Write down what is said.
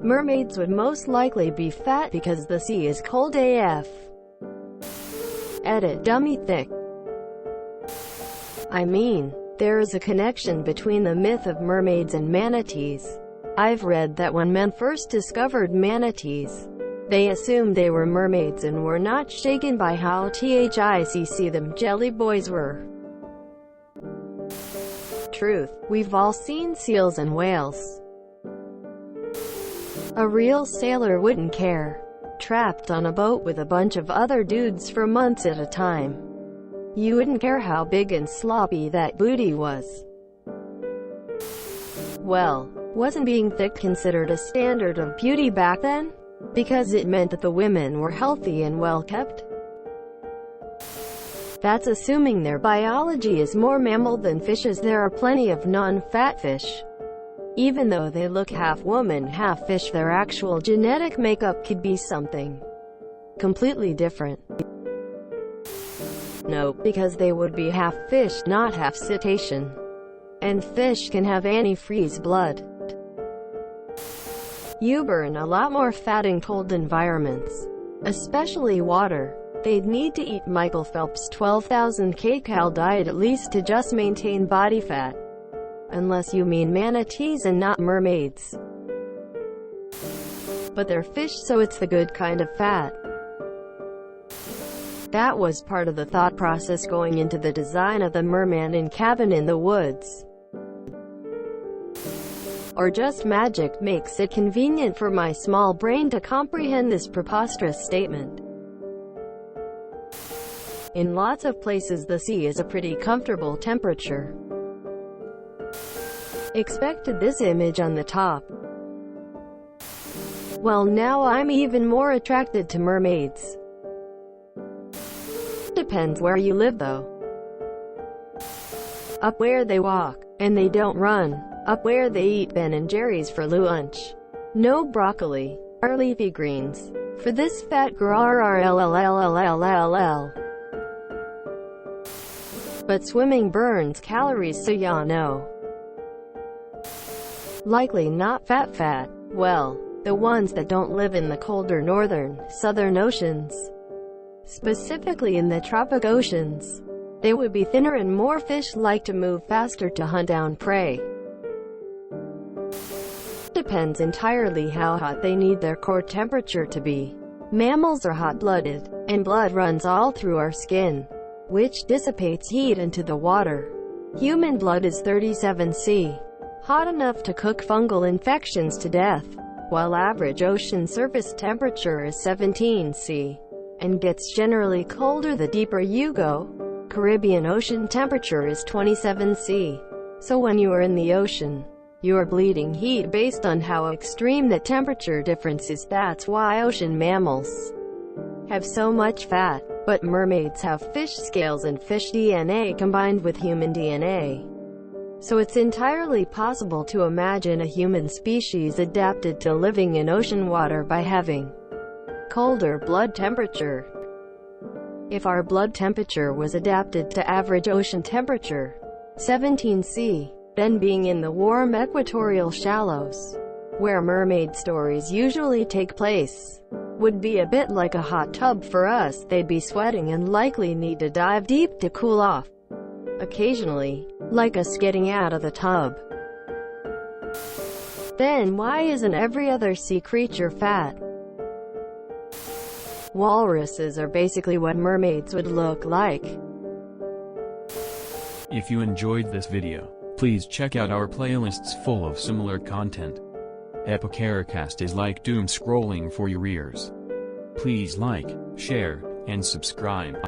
Mermaids would most likely be fat because the sea is cold AF. Edit dummy thick. I mean, there is a connection between the myth of mermaids and manatees. I've read that when men first discovered manatees, they assumed they were mermaids and were not shaken by how thick them jelly boys were. Truth, we've all seen seals and whales. A real sailor wouldn't care. Trapped on a boat with a bunch of other dudes for months at a time. You wouldn't care how big and sloppy that booty was. Well, wasn't being thick considered a standard of beauty back then? Because it meant that the women were healthy and well-kept? That's assuming their biology is more mammal than fishes. There are plenty of non-fat fish. Even though they look half woman, half fish, their actual genetic makeup could be something completely different. Nope, because they would be half fish, not half cetacean. And fish can have antifreeze blood. You burn a lot more fat in cold environments, especially water. They'd need to eat Michael Phelps' 12,000 kcal diet at least to just maintain body fat. Unless you mean manatees and not mermaids. But they're fish, so it's the good kind of fat. That was part of the thought process going into the design of the merman in Cabin in the Woods. Or just magic makes it convenient for my small brain to comprehend this preposterous statement. In lots of places the sea is a pretty comfortable temperature. Expected this image on the top. Well, now I'm even more attracted to mermaids. Depends where you live though. Up where they walk, and they don't run. Up where they eat Ben & Jerry's for lunch. No broccoli, or leafy greens. For this fat girl. But swimming burns calories, so ya know. Likely not fat. Well, the ones that don't live in the colder northern, southern oceans. Specifically in the tropic oceans. They would be thinner and more fish-like to move faster to hunt down prey. Depends entirely how hot they need their core temperature to be. Mammals are hot-blooded, and blood runs all through our skin, which dissipates heat into the water. Human blood is 37 C. Hot enough to cook fungal infections to death, while average ocean surface temperature is 17 C, and gets generally colder the deeper you go. Caribbean ocean temperature is 27 C. So when you are in the ocean, you are bleeding heat based on how extreme the temperature difference is. That's why ocean mammals have so much fat, but mermaids have fish scales and fish DNA combined with human DNA. So it's entirely possible to imagine a human species adapted to living in ocean water by having colder blood temperature. If our blood temperature was adapted to average ocean temperature, 17 C, then being in the warm equatorial shallows, where mermaid stories usually take place, would be a bit like a hot tub for us. They'd be sweating and likely need to dive deep to cool off. Occasionally, like us getting out of the tub. Then why isn't every other sea creature fat? Walruses are basically what mermaids would look like. If you enjoyed this video, please check out our playlists full of similar content. Epicaricast is like doom scrolling for your ears. Please like, share, and subscribe.